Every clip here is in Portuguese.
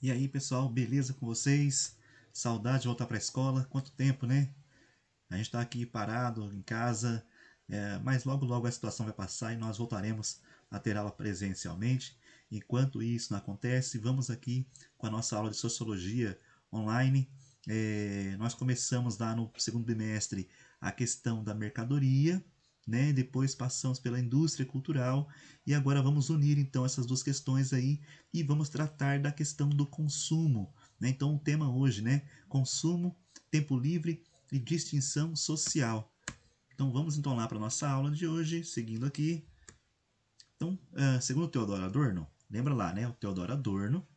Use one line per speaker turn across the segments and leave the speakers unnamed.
E aí, pessoal, beleza com vocês? Saudade de voltar para a escola? Quanto tempo, né? A gente está aqui parado em casa, mas logo logo a situação vai passar e nós voltaremos a ter aula presencialmente. Enquanto isso não acontece, vamos aqui com a nossa aula de Sociologia online. Nós começamos lá no segundo bimestre a questão da mercadoria, né? Depois passamos pela indústria cultural e agora vamos unir então essas duas questões aí e vamos tratar da questão do consumo, né? Então o tema hoje, né? Consumo, tempo livre e distinção social. Então vamos então lá para a nossa aula de hoje, seguindo aqui. Então, segundo o Theodor Adorno, lembra lá, né? O Theodor Adorno,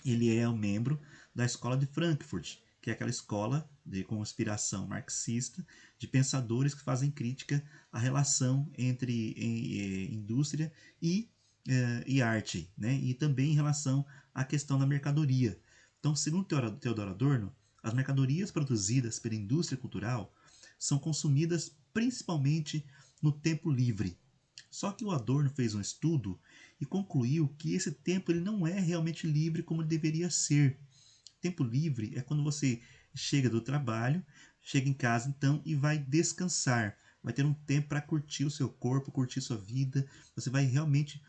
ele é um membro da escola de Frankfurt, que é aquela escola com inspiração marxista de pensadores que fazem crítica à relação entre indústria e arte, né? E também em relação à questão da mercadoria. Então, segundo Theodor Adorno, as mercadorias produzidas pela indústria cultural são consumidas principalmente no tempo livre. Só que o Adorno fez um estudo e concluiu que esse tempo ele não é realmente livre como ele deveria ser. Tempo livre é quando você chega do trabalho, chega em casa então e vai descansar. Vai ter um tempo para curtir o seu corpo, curtir sua vida. Você vai realmente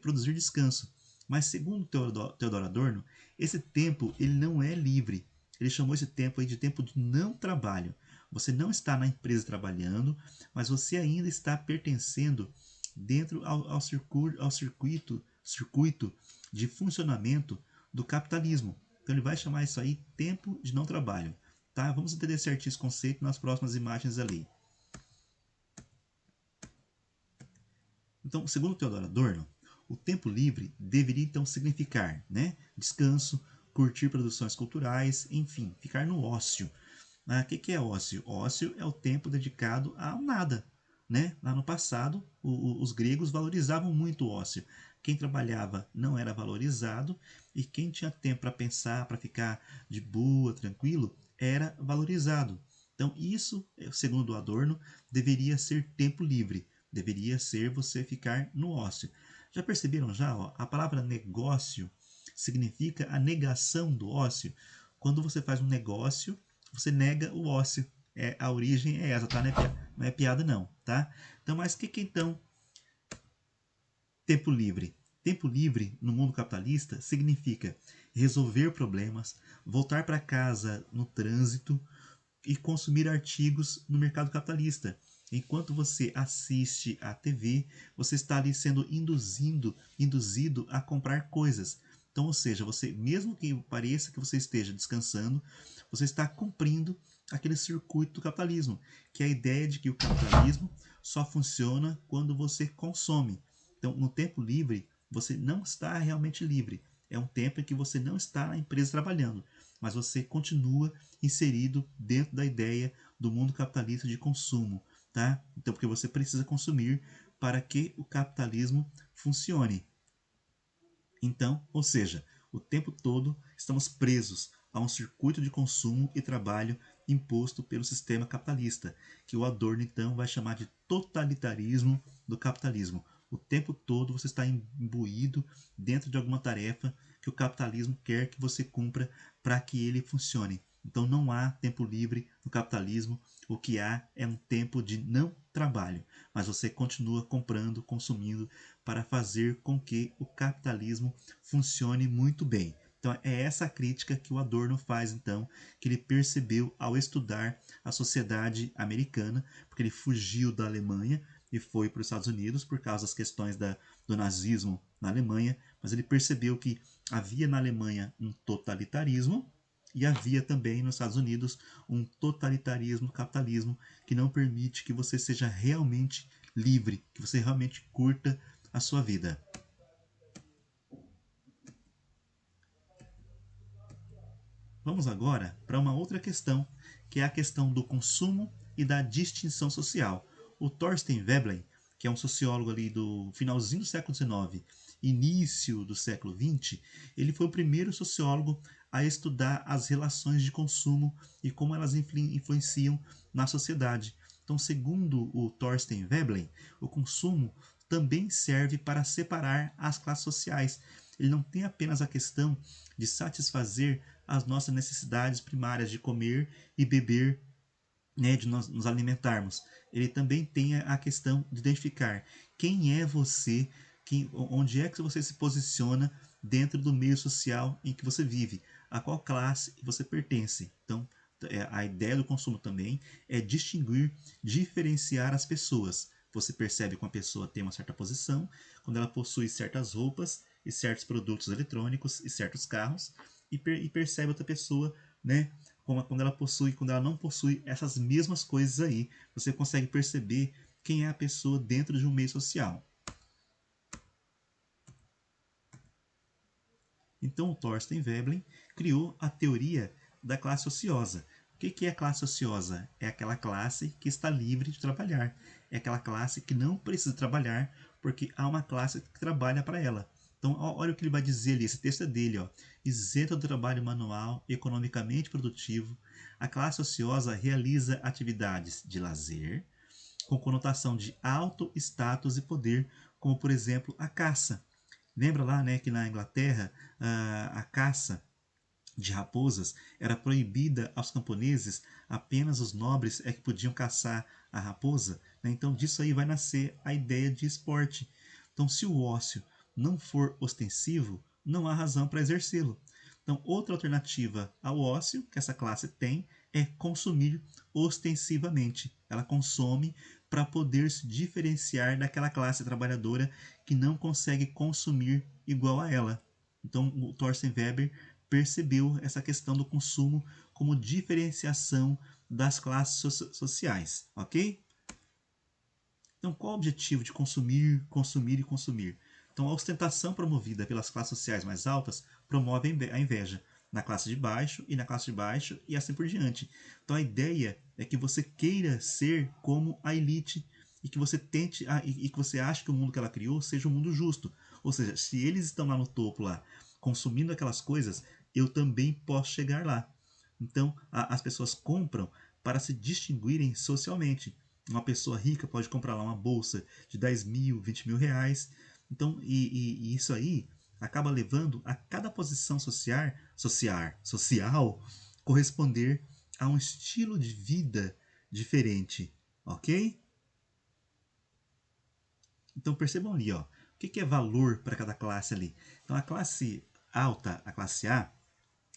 produzir descanso. Mas segundo Theodor Adorno, esse tempo ele não é livre. Ele chamou esse tempo aí de tempo de não trabalho. Você não está na empresa trabalhando, mas você ainda está pertencendo dentro ao circuito de funcionamento do capitalismo. Então ele vai chamar isso aí tempo de não trabalho. Tá? Vamos entender certinho esse conceito nas próximas imagens ali. Então, segundo Theodor Adorno, o tempo livre deveria então significar, né, descanso, curtir produções culturais, enfim, ficar no ócio. O que é ócio? Ócio é o tempo dedicado ao nada. Né? Lá no passado, os gregos valorizavam muito o ócio. Quem trabalhava não era valorizado e quem tinha tempo para pensar, para ficar de boa, tranquilo, era valorizado. Então, isso, segundo Adorno, deveria ser tempo livre. Deveria ser você ficar no ócio. Já perceberam já? Ó, a palavra negócio significa a negação do ócio. Quando você faz um negócio, você nega o ócio. A origem é essa, tá? Não é piada não, tá? Então, mas o que então tempo livre? Tempo livre no mundo capitalista significa resolver problemas, voltar para casa no trânsito e consumir artigos no mercado capitalista. Enquanto você assiste à TV, você está ali sendo induzido a comprar coisas. Então, ou seja, você, mesmo que pareça que você esteja descansando, você está cumprindo aquele circuito do capitalismo, que é a ideia de que o capitalismo só funciona quando você consome. Então, no tempo livre, você não está realmente livre. É um tempo em que você não está na empresa trabalhando, mas você continua inserido dentro da ideia do mundo capitalista de consumo, tá? Então, porque você precisa consumir para que o capitalismo funcione. Então, ou seja, o tempo todo estamos presos a um circuito de consumo e trabalho imposto pelo sistema capitalista, que o Adorno então vai chamar de totalitarismo do capitalismo. O tempo todo você está imbuído dentro de alguma tarefa que o capitalismo quer que você cumpra para que ele funcione. Então não há tempo livre no capitalismo, o que há é um tempo de não trabalho, mas você continua comprando, consumindo para fazer com que o capitalismo funcione muito bem. Então é essa a crítica que o Adorno faz então, que ele percebeu ao estudar a sociedade americana, porque ele fugiu da Alemanha e foi para os Estados Unidos por causa das questões do nazismo na Alemanha, mas ele percebeu que havia na Alemanha um totalitarismo e havia também nos Estados Unidos um totalitarismo, capitalismo, que não permite que você seja realmente livre, que você realmente curta a sua vida. Vamos agora para uma outra questão, que é a questão do consumo e da distinção social. O Thorstein Veblen, que é um sociólogo ali do finalzinho do século XIX, início do século XX, ele foi o primeiro sociólogo a estudar as relações de consumo e como elas influenciam na sociedade. Então, segundo o Thorstein Veblen, o consumo também serve para separar as classes sociais. ele não tem apenas a questão de satisfazer as nossas necessidades primárias de comer e beber, né, de nós nos alimentarmos. Ele também tem a questão de identificar quem é você, onde é que você se posiciona dentro do meio social em que você vive, a qual classe você pertence. Então, a ideia do consumo também é distinguir, diferenciar as pessoas. Você percebe que uma pessoa tem uma certa posição quando ela possui certas roupas e certos produtos eletrônicos e certos carros, e percebe outra pessoa, né, quando ela possui, quando ela não possui essas mesmas coisas aí. Você consegue perceber quem é a pessoa dentro de um meio social. Então o Thorstein Veblen criou a teoria da classe ociosa. O que é a classe ociosa? É aquela classe que está livre de trabalhar. É aquela classe que não precisa trabalhar porque há uma classe que trabalha para ela. Então, olha o que ele vai dizer ali, esse texto é dele, ó. Isenta do trabalho manual, economicamente produtivo, a classe ociosa realiza atividades de lazer, com conotação de alto status e poder, como por exemplo a caça. Lembra lá, né, que na Inglaterra a caça de raposas era proibida aos camponeses, apenas os nobres é que podiam caçar a raposa, né? Então disso aí vai nascer a ideia de esporte. Então se o ócio não for ostensivo, não há razão para exercê-lo. Então outra alternativa ao ócio que essa classe tem é consumir ostensivamente. Ela consome para poder se diferenciar daquela classe trabalhadora que não consegue consumir igual a ela. Então o Thorstein Weber percebeu essa questão do consumo como diferenciação das classes sociais, ok? Então, qual o objetivo de consumir, consumir e consumir? Então, a ostentação promovida pelas classes sociais mais altas promove a inveja na classe de baixo e na classe de baixo e assim por diante. Então, a ideia é que você queira ser como a elite e que você tente e que você ache que o mundo que ela criou seja um mundo justo. Ou seja, se eles estão lá no topo lá consumindo aquelas coisas, eu também posso chegar lá. Então, as pessoas compram para se distinguirem socialmente. Uma pessoa rica pode comprar lá uma bolsa de 10 mil, 20 mil reais. Então, e isso aí acaba levando a cada posição social corresponder a um estilo de vida diferente, ok? Então percebam ali, ó, o que é valor para cada classe ali. Então a classe alta, a classe A,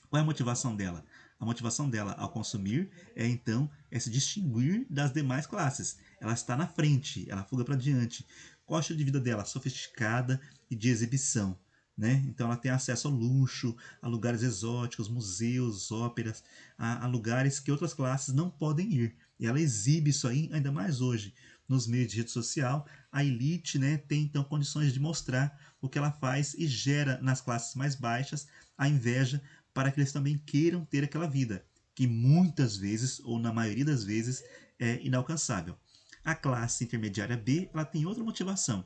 qual é a motivação dela? A motivação dela ao consumir é se distinguir das demais classes. Ela está na frente, ela fuga para diante. Qual é o estilo de vida dela? Sofisticada e de exibição. Né? Então ela tem acesso ao luxo, a lugares exóticos, museus, óperas, a lugares que outras classes não podem ir. E ela exibe isso aí, ainda mais hoje, nos meios de rede social. A elite, né, tem então condições de mostrar o que ela faz e gera nas classes mais baixas a inveja para que eles também queiram ter aquela vida, que muitas vezes, ou na maioria das vezes, é inalcançável. A classe intermediária B, ela tem outra motivação,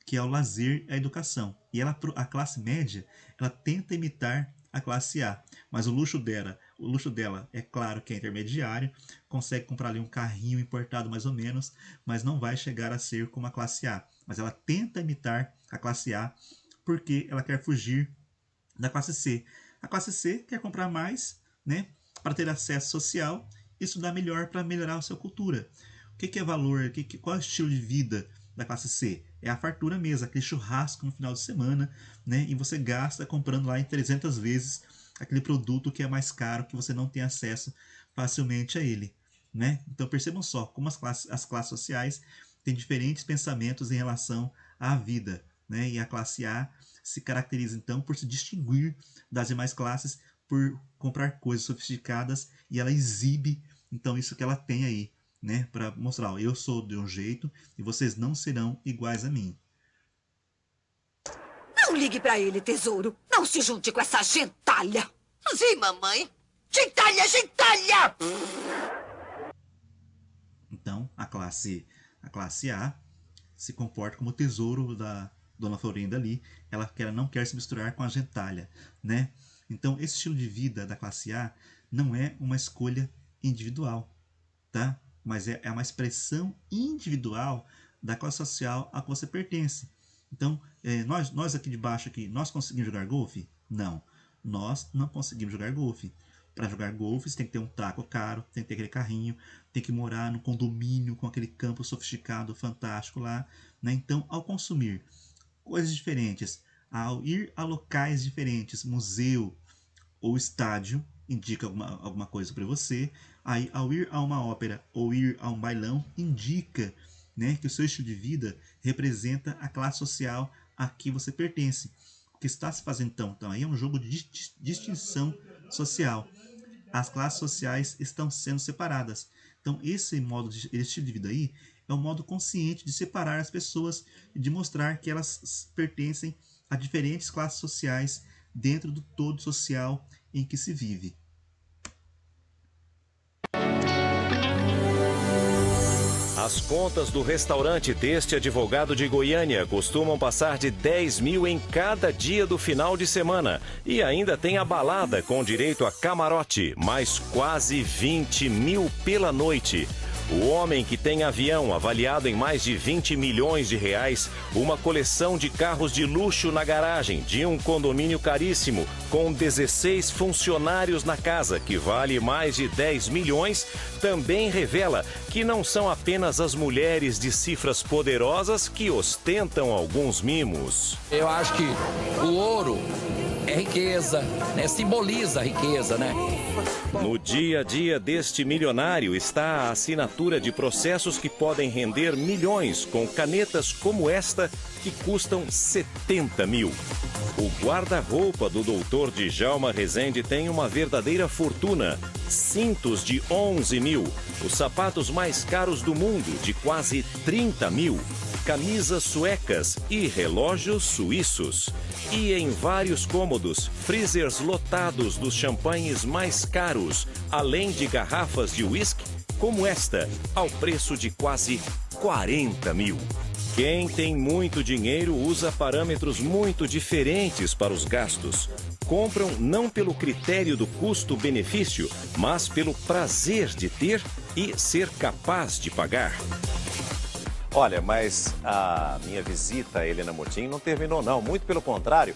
que é o lazer e a educação. E a classe média, ela tenta imitar a classe A, mas o luxo dela é claro que é intermediário, consegue comprar ali um carrinho importado mais ou menos, mas não vai chegar a ser como a classe A. Mas ela tenta imitar a classe A porque ela quer fugir da classe C. A classe C quer comprar mais, né, para ter acesso social e estudar melhor para melhorar a sua cultura. O que é valor? Qual é o estilo de vida da classe C? É a fartura mesmo, aquele churrasco no final de semana, né, e você gasta comprando lá em 300 vezes aquele produto que é mais caro, que você não tem acesso facilmente a ele. Né? Então percebam só como as classes sociais têm diferentes pensamentos em relação à vida. Né? E a classe A se caracteriza então por se distinguir das demais classes, por comprar coisas sofisticadas, e ela exibe então isso que ela tem aí, né, para mostrar, ó, eu sou de um jeito e vocês não serão iguais a mim.
Não ligue pra ele, tesouro. Não se junte com essa gentalha.
Sim, mamãe.
Gentalha, gentalha!
Então a classe A se comporta como o tesouro da Dona Florinda ali, ela não quer se misturar com a gentalha, né? Então esse estilo de vida da classe A não é uma escolha individual, tá? Mas é uma expressão individual da classe social a que você pertence. Então, nós aqui de baixo, aqui, nós conseguimos jogar golfe? Não, nós não conseguimos jogar golfe. Para jogar golfe, você tem que ter um taco caro, tem que ter aquele carrinho, tem que morar num condomínio com aquele campo sofisticado, fantástico lá. Né? Então, ao consumir coisas diferentes, ao ir a locais diferentes, museu ou estádio, indica alguma coisa para você. Aí, ao ir a uma ópera ou ir a um bailão, indica, né, que o seu estilo de vida representa a classe social a que você pertence. O que está se fazendo então aí é um jogo de distinção social. As classes sociais estão sendo separadas. Então, esse estilo de vida aí é um modo consciente de separar as pessoas e de mostrar que elas pertencem a diferentes classes sociais dentro do todo social em que se vive.
As contas do restaurante deste advogado de Goiânia costumam passar de 10 mil em cada dia do final de semana. E ainda tem a balada com direito a camarote, mais quase 20 mil pela noite. O homem que tem avião avaliado em mais de 20 milhões de reais, uma coleção de carros de luxo na garagem de um condomínio caríssimo, com 16 funcionários na casa, que vale mais de 10 milhões, também revela que não são apenas as mulheres de cifras poderosas que ostentam alguns mimos.
Eu acho que o ouro é riqueza, né? Simboliza a riqueza, né?
No dia a dia deste milionário está a assinatura de processos que podem render milhões com canetas como esta que custam 70 mil. O guarda-roupa do doutor Djalma Rezende tem uma verdadeira fortuna. Cintos de 11 mil. Os sapatos mais caros do mundo, de quase 30 mil. Camisas suecas e relógios suíços. E em vários cômodos, freezers lotados dos champanhes mais caros, além de garrafas de uísque como esta, ao preço de quase 40 mil. Quem tem muito dinheiro usa parâmetros muito diferentes para os gastos. Compram não pelo critério do custo-benefício, mas pelo prazer de ter e ser capaz de pagar.
Olha, mas a minha visita a Helena Motim não terminou não, muito pelo contrário.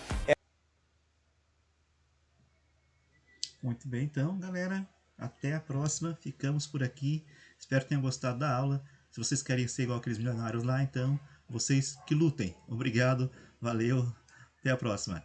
Muito bem, então, galera, até a próxima, ficamos por aqui, espero que tenham gostado da aula. Se vocês querem ser igual aqueles milionários lá, então, vocês que lutem. Obrigado, valeu, até a próxima.